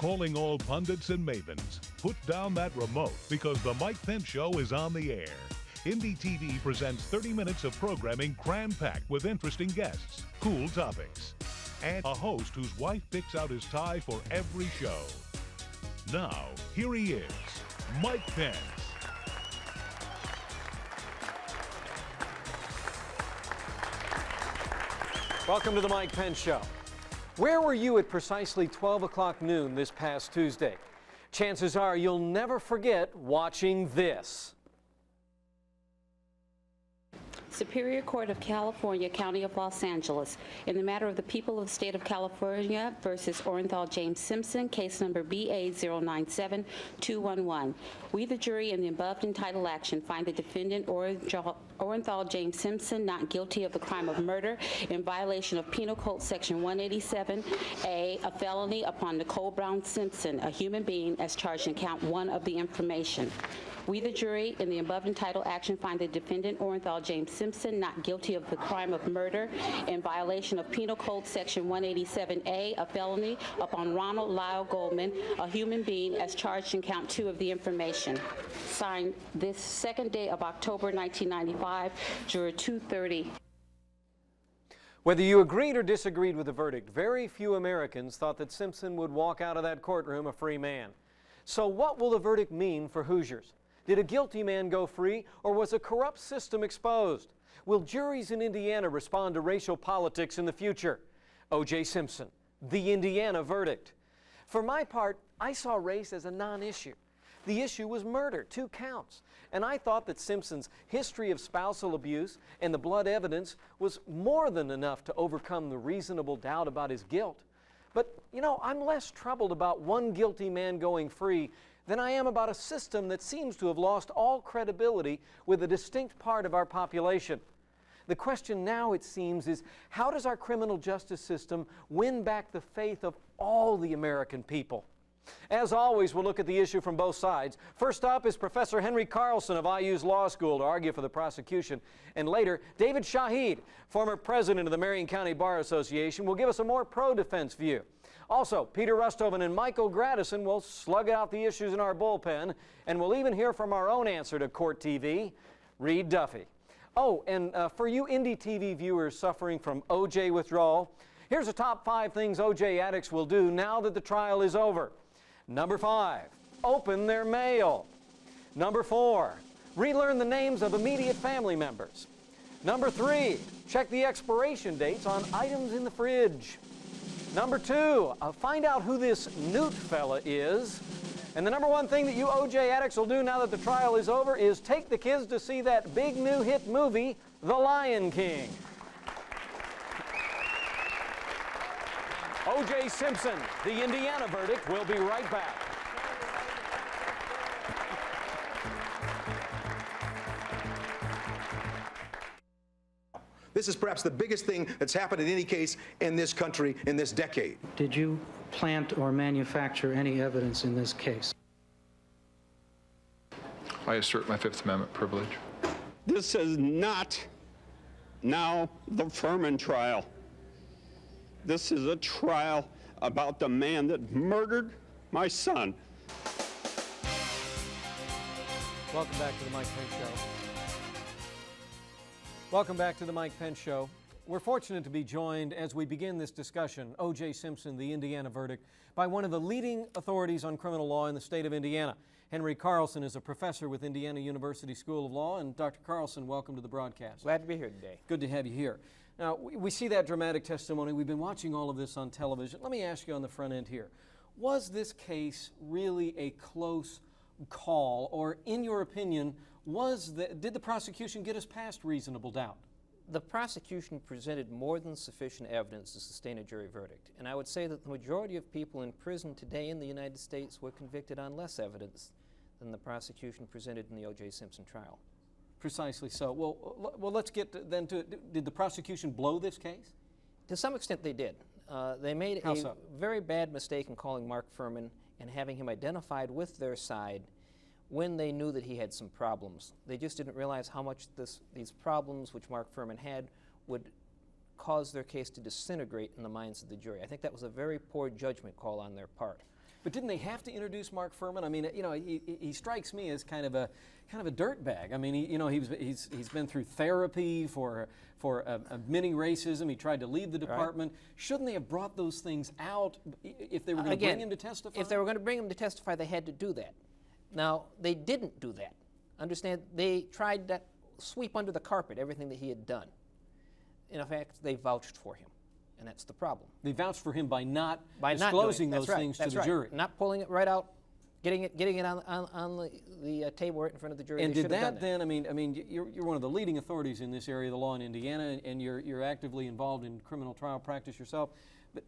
calling all pundits and mavens. Put down that remote because the Mike Pence Show is on the air. Indy TV presents 30 minutes of programming cram-packed with interesting guests, cool topics, and a host whose wife picks out his tie for every show. Now, here he is, Mike Pence. Welcome to the Mike Pence Show. Where were you at precisely 12 o'clock noon this past Tuesday? Chances are you'll never forget watching this. Superior Court of California, County of Los Angeles, in the matter of the people of the state of California versus Orenthal James Simpson, case number BA097211. We, the jury, in the above entitled action, find the defendant Orenthal James Simpson not guilty of the crime of murder in violation of Penal Code Section 187A, a felony upon Nicole Brown Simpson, a human being, as charged in count 1 of the information. We, the jury, in the above entitled action, find the defendant Orenthal James Simpson not guilty of the crime of murder in violation of Penal Code Section 187A, a felony upon Ronald Lyle Goldman, a human being, as charged in count 2 of the information. Signed this second day of October 1995, Juror 230. Whether you agreed or disagreed with the verdict, very few Americans thought that Simpson would walk out of that courtroom a free man. So what will the verdict mean for Hoosiers? Did a guilty man go free, or was a corrupt system exposed? Will juries in Indiana respond to racial politics in the future? O.J. Simpson, the Indiana verdict. For my part, I saw race as a non-issue. The issue was murder, 2 counts. And I thought that Simpson's history of spousal abuse and the blood evidence was more than enough to overcome the reasonable doubt about his guilt. But, you know, I'm less troubled about one guilty man going free than I am about a system that seems to have lost all credibility with a distinct part of our population. The question now, it seems, is how does our criminal justice system win back the faith of all the American people? As always, we'll look at the issue from both sides. First up is Professor Henry Karlson of IU's Law School to argue for the prosecution. And later, David Shaheed, former president of the Marion County Bar Association, will give us a more pro-defense view. Also, Peter Rusthoven and Michael Gradison will slug out the issues in our bullpen, and we'll even hear from our own answer to Court TV, Reid Duffy. Oh, and for you Indy TV viewers suffering from OJ withdrawal, here's the top 5 things OJ addicts will do now that the trial is over. Number 5, open their mail. Number 4, relearn the names of immediate family members. Number 3, check the expiration dates on items in the fridge. Number 2, find out who this Newt fella is. And the number 1 thing that you OJ addicts will do now that the trial is over is take the kids to see that big new hit movie, The Lion King. O.J. Simpson, the Indiana verdict. We'll be right back. This is perhaps the biggest thing that's happened in any case in this country in this decade. Did you plant or manufacture any evidence in this case? I assert my Fifth Amendment privilege. This is not now the Furman trial. This is a trial about the man that murdered my son. Welcome back to the Mike Pence Show. Welcome back to the Mike Pence Show. We're fortunate to be joined as we begin this discussion, O.J. Simpson, the Indiana verdict, by one of the leading authorities on criminal law in the state of Indiana. Henry Karlson is a professor with Indiana University School of Law. And Dr. Karlson, welcome to the broadcast. Glad to be here today. Good to have you here. Now, we see that dramatic testimony. We've been watching all of this on television. Let me ask you on the front end here. Was this case really a close call? Or, in your opinion, did the prosecution get us past reasonable doubt? The prosecution presented more than sufficient evidence to sustain a jury verdict. And I would say that the majority of people in prison today in the United States were convicted on less evidence than the prosecution presented in the O.J. Simpson trial. Precisely so. Well, let's get then to it. Did the prosecution blow this case? To some extent they did. They made a very bad mistake in calling Mark Furman and having him identified with their side when they knew that he had some problems. They just didn't realize how much these problems which Mark Furman had would cause their case to disintegrate in the minds of the jury. I think that was a very poor judgment call on their part. But didn't they have to introduce Mark Furman? I mean, you know, he strikes me as kind of a dirtbag. I mean, he's been through therapy for a mini racism. He tried to leave the department. Right. Shouldn't they have brought those things out if they were going to bring him to testify? If they were going to bring him to testify, they had to do that. Now, they didn't do that. Understand, they tried to sweep under the carpet everything that he had done. In fact, they vouched for him, and that's the problem. They vouched for him by not disclosing those things to the jury. Not pulling it right out, getting it on the table right in front of the jury. And did that then? I mean, you're one of the leading authorities in this area of the law in Indiana, and you're actively involved in criminal trial practice yourself. But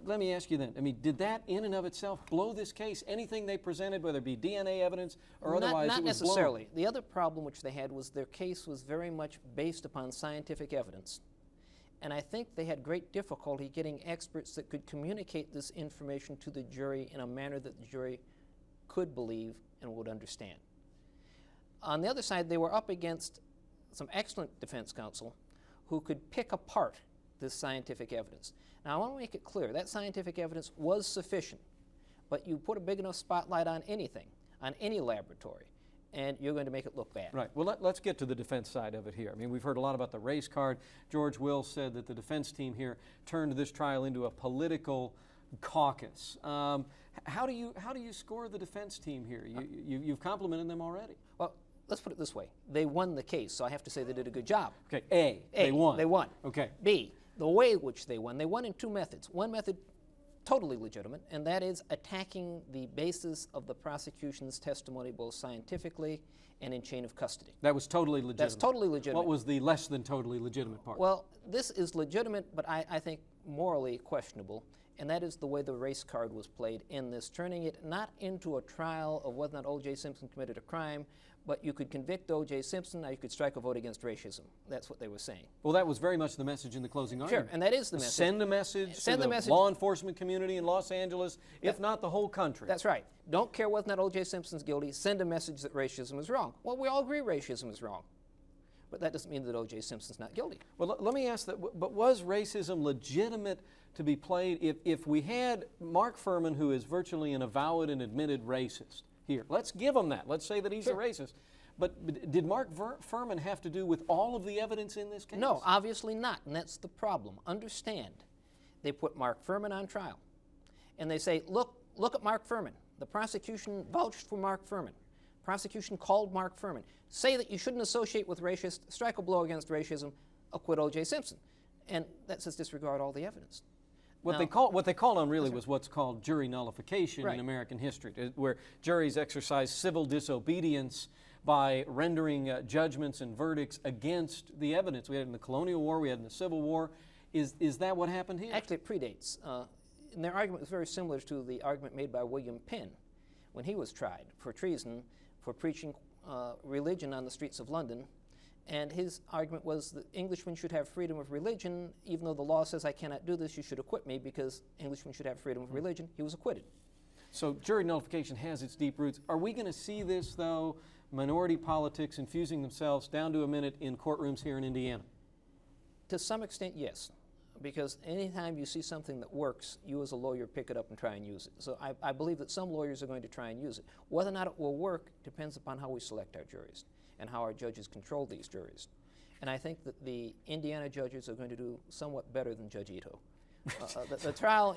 let me ask you then, I mean, did that in and of itself blow this case? Anything they presented, whether it be DNA evidence or otherwise, not it was necessarily. blown? The other problem which they had was their case was very much based upon scientific evidence. And I think they had great difficulty getting experts that could communicate this information to the jury in a manner that the jury could believe and would understand. On the other side, they were up against some excellent defense counsel who could pick apart this scientific evidence. Now, I want to make it clear, that scientific evidence was sufficient, but you put a big enough spotlight on anything, on any laboratory, and you're going to make it look bad. Right. Well, let's get to the defense side of it here. I mean, we've heard a lot about the race card. George Will said that the defense team here turned this trial into a political caucus. How do you score the defense team here? You've complimented them already. Well, let's put it this way. They won the case, so I have to say they did a good job. Okay, A, they won. They won. Okay. B, the way in which they won in two methods. One method, totally legitimate, and that is attacking the basis of the prosecution's testimony both scientifically and in chain of custody. That was totally legitimate. That's totally legitimate. What was the less than totally legitimate part? Well, this is legitimate, but I think morally questionable, and that is the way the race card was played in this, turning it not into a trial of whether or not O.J. Simpson committed a crime, but you could convict O.J. Simpson, now you could strike a vote against racism. That's what they were saying. Well, that was very much the message in the closing argument. Sure, and that is the message. Send a message to the law enforcement community in Los Angeles, if not the whole country. That's right. Don't care whether or not O.J. Simpson's guilty, send a message that racism is wrong. Well, we all agree racism is wrong, but that doesn't mean that O.J. Simpson's not guilty. Well, let me ask that, but was racism legitimate to be played if we had Mark Furman, who is virtually an avowed and admitted racist here? Let's give him that. Let's say that he's a racist. But did Mark Furman have to do with all of the evidence in this case? No, obviously not, and that's the problem. Understand, they put Mark Furman on trial, and they say, look at Mark Furman. The prosecution vouched for Mark Furman. Prosecution called Mark Furman. Say that you shouldn't associate with racists, strike a blow against racism, acquit O.J. Simpson. And that says disregard all the evidence. What they called on really was what's called jury nullification in American history, where juries exercise civil disobedience by rendering judgments and verdicts against the evidence. We had it in the Colonial War, we had it in the Civil War. Is that what happened here? Actually, it predates. And their argument was very similar to the argument made by William Penn when he was tried for treason for preaching religion on the streets of London. And his argument was that Englishmen should have freedom of religion. Even though the law says I cannot do this, you should acquit me because Englishmen should have freedom of religion. He was acquitted. So jury nullification has its deep roots. Are we going to see this, though, minority politics infusing themselves down to a minute in courtrooms here in Indiana? To some extent, yes. Because anytime you see something that works, you as a lawyer pick it up and try and use it. So I believe that some lawyers are going to try and use it. Whether or not it will work depends upon how we select our juries and how our judges control these juries. And I think that the Indiana judges are going to do somewhat better than Judge Ito. The trial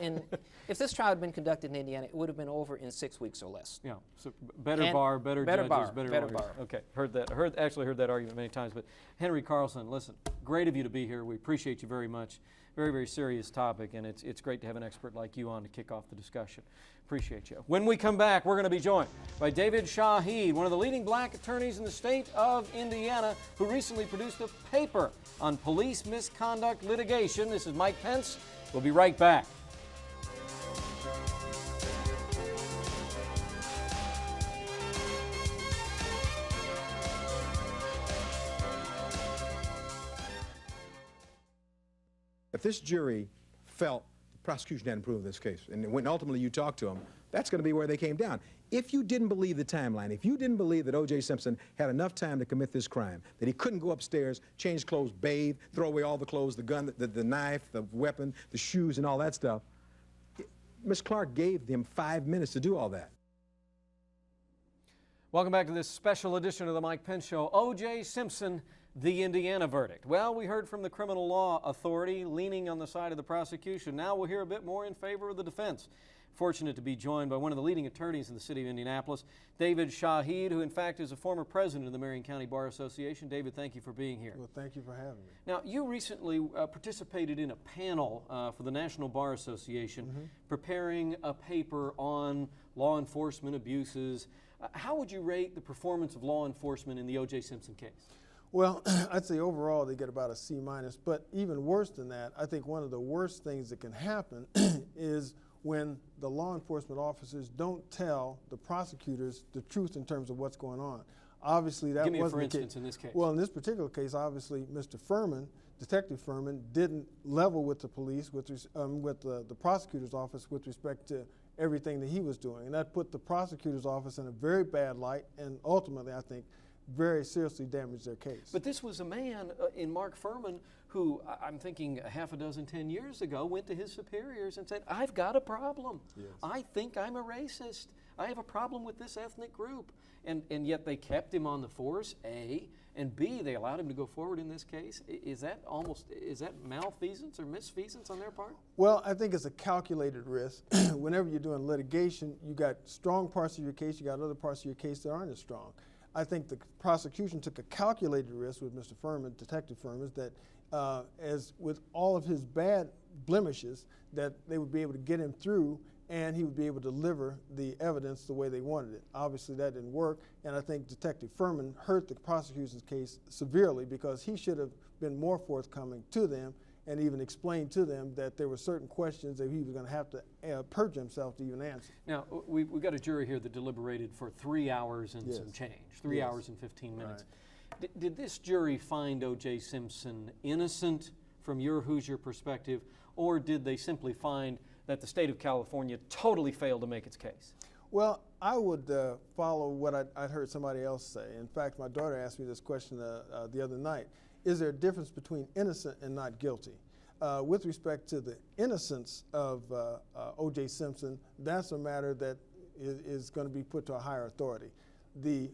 if this trial had been conducted in Indiana, it would have been over in 6 weeks or less. Yeah, so better judges, better lawyers. Bar. Okay, actually heard that argument many times. But Henry Karlson, listen, great of you to be here. We appreciate you very much. Very, very serious topic, and it's great to have an expert like you on to kick off the discussion. Appreciate you. When we come back, we're going to be joined by David Shaheed, one of the leading black attorneys in the state of Indiana, who recently produced a paper on police misconduct litigation. This is Mike Pence. We'll be right back. If this jury felt the prosecution hadn't proven this case, and when ultimately you talk to them, that's going to be where they came down. If you didn't believe the timeline, if you didn't believe that O.J. Simpson had enough time to commit this crime, that he couldn't go upstairs, change clothes, bathe, throw away all the clothes, the gun, the knife, the weapon, the shoes, and all that stuff, Ms. Clark gave them 5 minutes to do all that. Welcome back to this special edition of the Mike Pence Show. O.J. Simpson, the Indiana verdict. Well, we heard from the criminal law authority leaning on the side of the prosecution. Now we'll hear a bit more in favor of the defense. Fortunate to be joined by one of the leading attorneys in the city of Indianapolis, David Shaheed, who in fact is a former president of the Marion County Bar Association. David, thank you for being here. Well, thank you for having me. Now, you recently participated in a panel for the National Bar Association preparing a paper on law enforcement abuses. How would you rate the performance of law enforcement in the O.J. Simpson case? Well, I'd say overall they get about a C-, but even worse than that, I think one of the worst things that can happen is when the law enforcement officers don't tell the prosecutors the truth in terms of what's going on. Obviously, that wasn't for instance in this case. Well, in this particular case, obviously, Mr. Furman, Detective Furman, didn't level with the police, with the prosecutor's office with respect to everything that he was doing. And that put the prosecutor's office in a very bad light and ultimately, I think, very seriously damaged their case. But this was a man in Mark Furman who, I'm thinking a half a dozen, 10 years ago, went to his superiors and said, I've got a problem. Yes. I think I'm a racist. I have a problem with this ethnic group. And yet they kept him on the force, A, and B, they allowed him to go forward in this case. Is that malfeasance or misfeasance on their part? Well, I think it's a calculated risk. Whenever you're doing litigation, you got strong parts of your case, you got other parts of your case that aren't as strong. I think the prosecution took a calculated risk with Mr. Furman, Detective Furman, that as with all of his bad blemishes, that they would be able to get him through and he would be able to deliver the evidence the way they wanted it. Obviously that didn't work, and I think Detective Furman hurt the prosecution's case severely because he should have been more forthcoming to them and even explained to them that there were certain questions that he was going to have to perjure himself to even answer. Now, we've got a jury here that deliberated for 3 hours and some change, 3 hours and 15 minutes. Right. Did this jury find O.J. Simpson innocent from your Hoosier perspective, or did they simply find that the state of California totally failed to make its case? Well, I would follow what I'd heard somebody else say. In fact, my daughter asked me this question the other night. Is there a difference between innocent and not guilty? With respect to the innocence of O.J. Simpson, that's a matter that is going to be put to a higher authority. The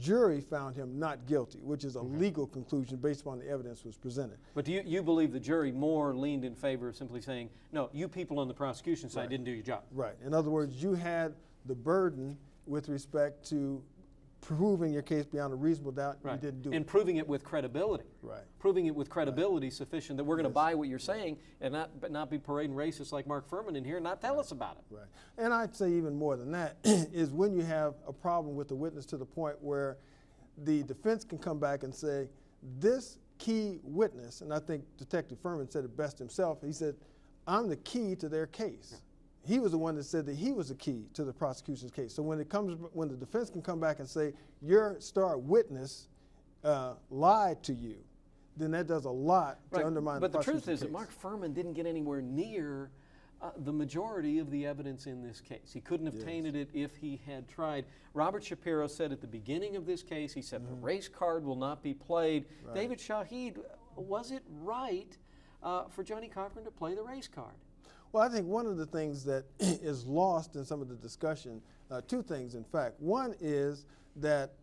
jury found him not guilty, which is a legal conclusion based upon the evidence was presented. But do you believe the jury more leaned in favor of simply saying, no, you people on the prosecution side didn't do your job? Right. In other words, you had the burden with respect to proving your case beyond a reasonable doubt. You didn't do it. And proving it with credibility. Right. Proving it with credibility sufficient that we're going to buy what you're saying and not be parading racists like Mark Furman in here and not tell us about it. Right. And I'd say even more than that is when you have a problem with the witness to the point where the defense can come back and say, this key witness, and I think Detective Furman said it best himself, he said, I'm the key to their case. Yeah. He was the one that said that he was the key to the prosecution's case. So when the defense can come back and say your star witness lied to you, then that does a lot to undermine the prosecution's case. But the truth is that Mark Furman didn't get anywhere near the majority of the evidence in this case. He couldn't have tainted it if he had tried. Robert Shapiro said at the beginning of this case, he said the race card will not be played. Right. David Shaheed, was it right for Johnny Cochran to play the race card? Well, I think one of the things that is lost in some of the discussion, two things in fact. One is that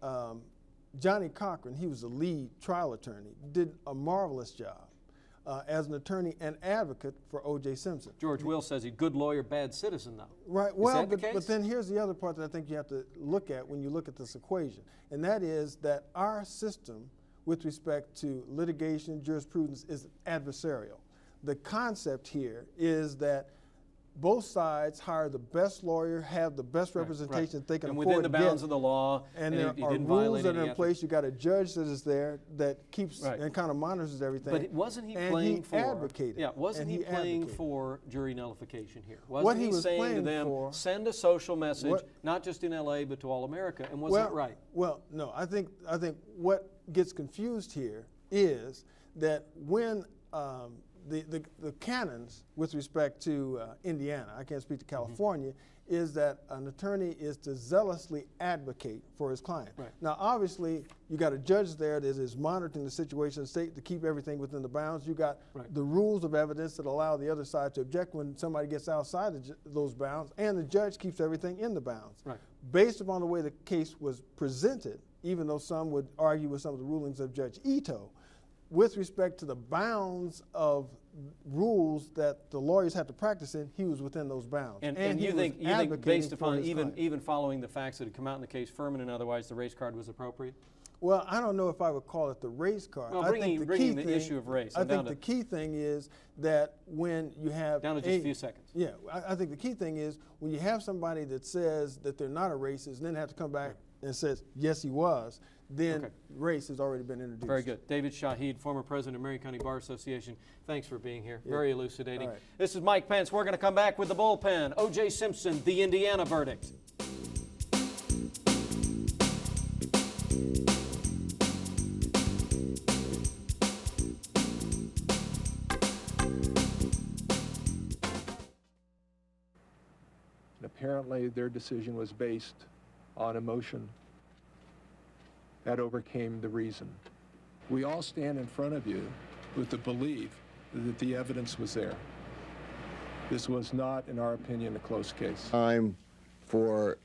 Johnny Cochran, he was the lead trial attorney, did a marvelous job as an attorney and advocate for O.J. Simpson. George Will says he's a good lawyer, bad citizen, though. Right. Well, but then here's the other part that I think you have to look at when you look at this equation, and that is that our system with respect to litigation, jurisprudence is adversarial. The concept here is that both sides hire the best lawyer, have the best representation that they can afford to get. And within the bounds of the law, and there are rules that are in place. You got a judge that is there that keeps and kind of monitors everything. But wasn't he playing for? Advocated. Yeah, wasn't he playing for jury nullification here? Wasn't he saying to them, send a social message, not just in L.A. but to all America? And was that right? Well, no. I think what gets confused here is that when the canons with respect to Indiana, I can't speak to California, is that an attorney is to zealously advocate for his client. Right. Now, obviously, you got a judge there that is monitoring the situation in the state to keep everything within the bounds. You got the rules of evidence that allow the other side to object when somebody gets outside those bounds, and the judge keeps everything in the bounds. Right. Based upon the way the case was presented, even though some would argue with some of the rulings of Judge Ito, with respect to the bounds of rules that the lawyers have to practice in, he was within those bounds. And you think based upon even following the facts that had come out in the case, Furman and otherwise, the race card was appropriate? Well, I don't know if I would call it the race card. Well, bringing the issue of race. I think the key thing is that when you have down to just a few seconds. Yeah, I think the key thing is when you have somebody that says that they're not a racist and then have to come back and says, yes, he was, then race has already been introduced. Very good. David Shaheed, former president of Marion County Bar Association, thanks for being here. Very elucidating. Right. This is Mike Pence. We're going to come back with the bullpen. O.J. Simpson, the Indiana verdict. Apparently, their decision was based on emotion. That overcame the reason. We all stand in front of you with the belief that the evidence was there. This was not, in our opinion, a close case. Time for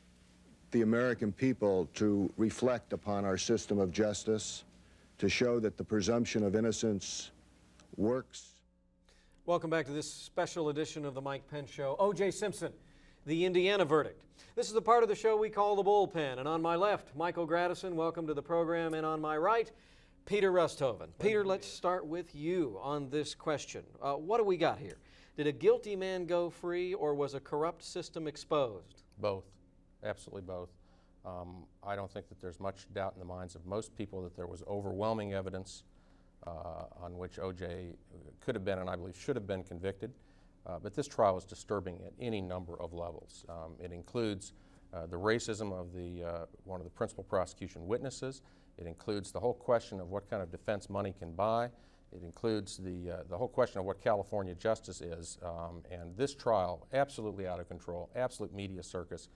the American people to reflect upon our system of justice, to show that the presumption of innocence works. Welcome back to this special edition of the Mike Pence Show. O.J. Simpson, the Indiana verdict. This is the part of the show we call the bullpen. And on my left, Michael Gradison, welcome to the program. And on my right, Peter Rusthoven. Peter, let's start with you on this question. What do we got here? Did a guilty man go free, or was a corrupt system exposed? Both. Absolutely both. I don't think that there's much doubt in the minds of most people that there was overwhelming evidence on which O.J. could have been, and I believe should have been, convicted. But this trial is disturbing at any number of levels. It includes the racism of one of the principal prosecution witnesses. It includes the whole question of what kind of defense money can buy. It includes the whole question of what California justice is. And this trial, absolutely out of control, absolute media circus.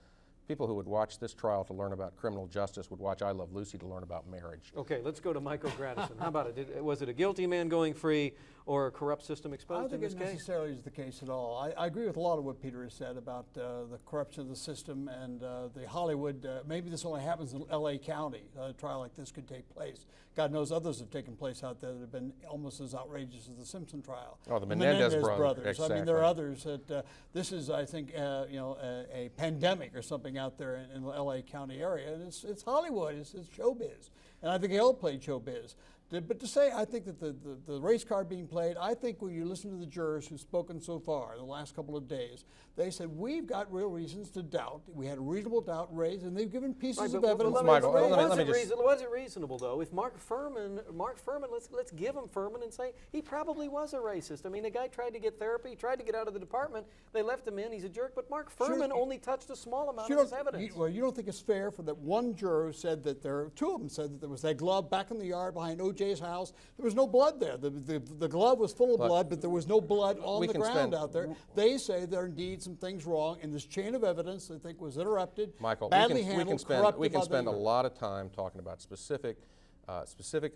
People who would watch this trial to learn about criminal justice would watch I Love Lucy to learn about marriage. Okay, let's go to Michael Gradison. How about it? Was it a guilty man going free or a corrupt system exposed in this case? I don't think it necessarily is the case at all. I agree with a lot of what Peter has said about the corruption of the system and the Hollywood. Maybe this only happens in L.A. County. A trial like this could take place. God knows others have taken place out there that have been almost as outrageous as the Simpson trial. Oh, the Menendez brothers. Exactly. I mean, there are others that this is, I think, a pandemic or something out there in the L.A. County area, and it's Hollywood. It's showbiz, and I think they all played showbiz. But to say, I think that the race card being played, I think when you listen to the jurors who've spoken so far in the last couple of days, they said, we've got real reasons to doubt. We had a reasonable doubt raised, and they've given pieces of evidence. Was it reasonable, though? If Mark Furman, let's give him Furman and say he probably was a racist. I mean, the guy tried to get therapy, he tried to get out of the department. They left him in. He's a jerk. But Mark Furman only touched a small amount of his evidence. You don't think it's fair for that one juror who said that two of them said that there was that glove back in the yard behind O.J.'s house. There was no blood there. The glove was full of blood, but there was no blood on the ground out there. They say there are indeed some things wrong in this chain of evidence they think was interrupted, Michael, badly handled, corrupted. We can spend a lot of time talking about specific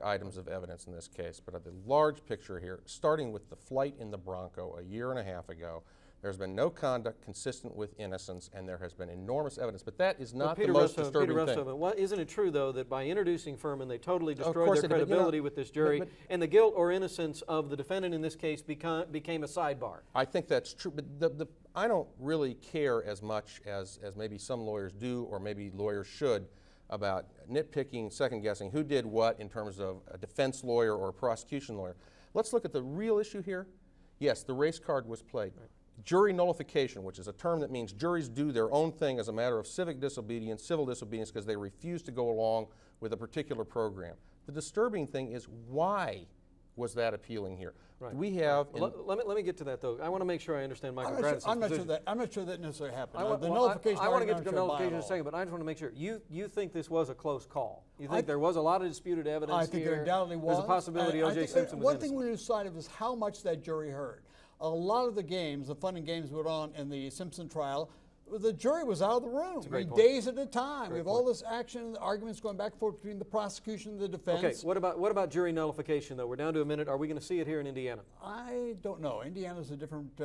items of evidence in this case, but the large picture here, starting with the flight in the Bronco a year and a half ago, there's been no conduct consistent with innocence, and there has been enormous evidence. But that is not the most disturbing thing. Isn't it true, though, that by introducing Furman, they totally destroyed their credibility with this jury, and the guilt or innocence of the defendant in this case became a sidebar? I think that's true, but I don't really care as much as maybe some lawyers do, or maybe lawyers should, about nitpicking, second-guessing who did what in terms of a defense lawyer or a prosecution lawyer. Let's look at the real issue here. Yes, the race card was played. Right. Jury nullification, which is a term that means juries do their own thing as a matter of civic disobedience, civil disobedience, because they refuse to go along with a particular program. The disturbing thing is why was that appealing here. Right. We have... Well, let me get to that, though. I want to make sure I understand Michael Gradison's position. I'm not sure that necessarily happened. I want to get to nullification in a second, but I just want to make sure. You think this was a close call? You think there was a lot of disputed evidence here? I think there undoubtedly was. There's a possibility O.J. Simpson was One innocent. thing we decided was how much that jury heard. A lot of the games, the fun and games went on in the Simpson trial, the jury was out of the room. Days at a time. We have all this action, arguments going back and forth between the prosecution and the defense. Okay, what about jury nullification, though? We're down to a minute. Are we going to see it here in Indiana? I don't know. Indiana's a different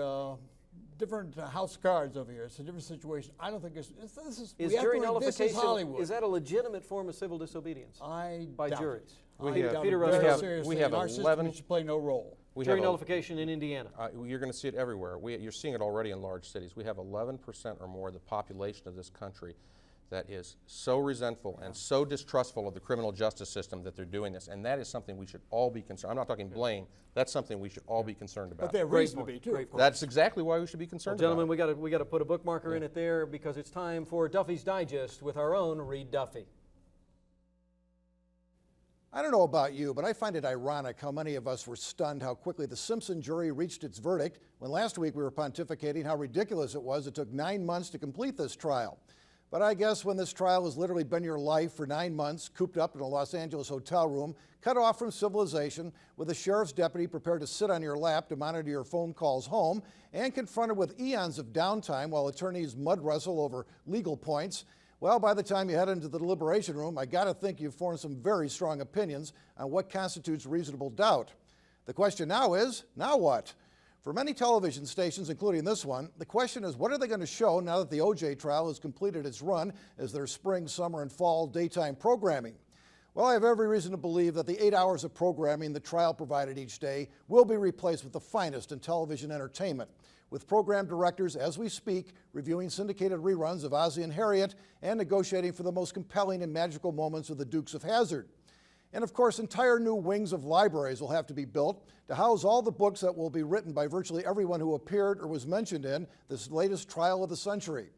house of cards over here. It's a different situation. I don't think this is jury nullification, this is Hollywood. Is that a legitimate form of civil disobedience? By juries? We have 11. We should play no role. Jury nullification in Indiana. You're going to see it everywhere. You're seeing it already in large cities. We have 11% or more of the population of this country that is so resentful and so distrustful of the criminal justice system that they're doing this, and that is something we should all be concerned. I'm not talking blame. That's something we should all be concerned about. But they have reason to be too. That's exactly why we should be concerned. Gentlemen, we got to put a bookmarker in it there because it's time for Duffy's Digest with our own Reid Duffy. I don't know about you, but I find it ironic how many of us were stunned how quickly the Simpson jury reached its verdict when last week we were pontificating how ridiculous it was it took 9 months to complete this trial. But I guess when this trial has literally been your life for 9 months, cooped up in a Los Angeles hotel room, cut off from civilization, with a sheriff's deputy prepared to sit on your lap to monitor your phone calls home, and confronted with eons of downtime while attorneys mud wrestle over legal points, well, by the time you head into the deliberation room, I got to think you've formed some very strong opinions on what constitutes reasonable doubt. The question now is, now what? For many television stations, including this one, the question is, what are they going to show now that the O.J. trial has completed its run as their spring, summer, and fall daytime programming? Well, I have every reason to believe that the 8 hours of programming the trial provided each day will be replaced with the finest in television entertainment, with program directors, as we speak, reviewing syndicated reruns of Ozzie and Harriet and negotiating for the most compelling and magical moments of the Dukes of Hazzard. And of course, entire new wings of libraries will have to be built to house all the books that will be written by virtually everyone who appeared or was mentioned in this latest trial of the century.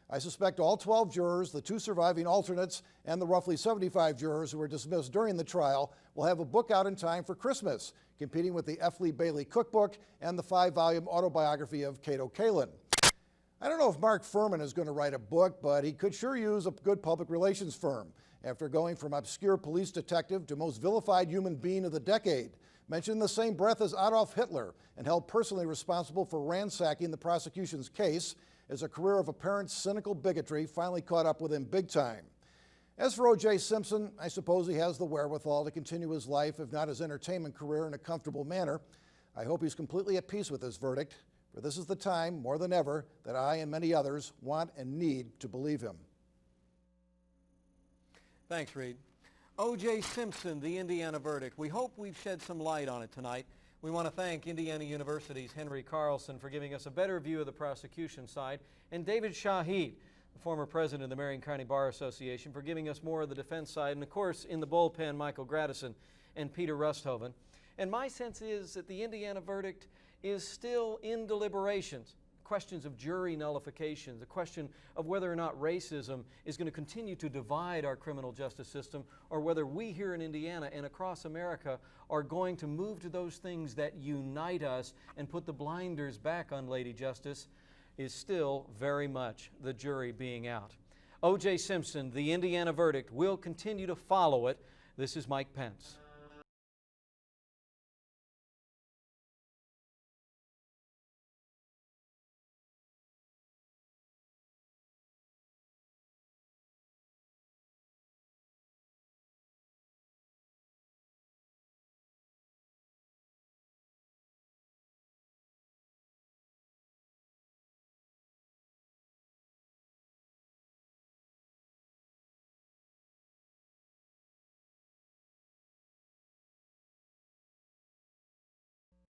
I suspect all 12 jurors, the 2 surviving alternates, and the roughly 75 jurors who were dismissed during the trial will have a book out in time for Christmas, competing with the F. Lee Bailey cookbook and the 5-volume autobiography of Cato Kalin. I don't know if Mark Furman is going to write a book, but he could sure use a good public relations firm. After going from obscure police detective to most vilified human being of the decade, mentioned in the same breath as Adolf Hitler, and held personally responsible for ransacking the prosecution's case, as a career of apparent cynical bigotry finally caught up with him big time. As for O.J. Simpson, I suppose he has the wherewithal to continue his life, if not his entertainment career, in a comfortable manner. I hope he's completely at peace with his verdict, for this is the time, more than ever, that I and many others want and need to believe him. Thanks, Reid. O.J. Simpson, the Indiana verdict. We hope we've shed some light on it tonight. We want to thank Indiana University's Henry Karlson for giving us a better view of the prosecution side, and David Shaheed, the former president of the Marion County Bar Association, for giving us more of the defense side, and of course, in the bullpen, Michael Gradison and Peter Rusthoven. And my sense is that the Indiana verdict is still in deliberations. Questions of jury nullification, the question of whether or not racism is going to continue to divide our criminal justice system, or whether we here in Indiana and across America are going to move to those things that unite us and put the blinders back on Lady Justice, is still very much the jury being out. O.J. Simpson, the Indiana verdict, will continue to follow it. This is Mike Pence.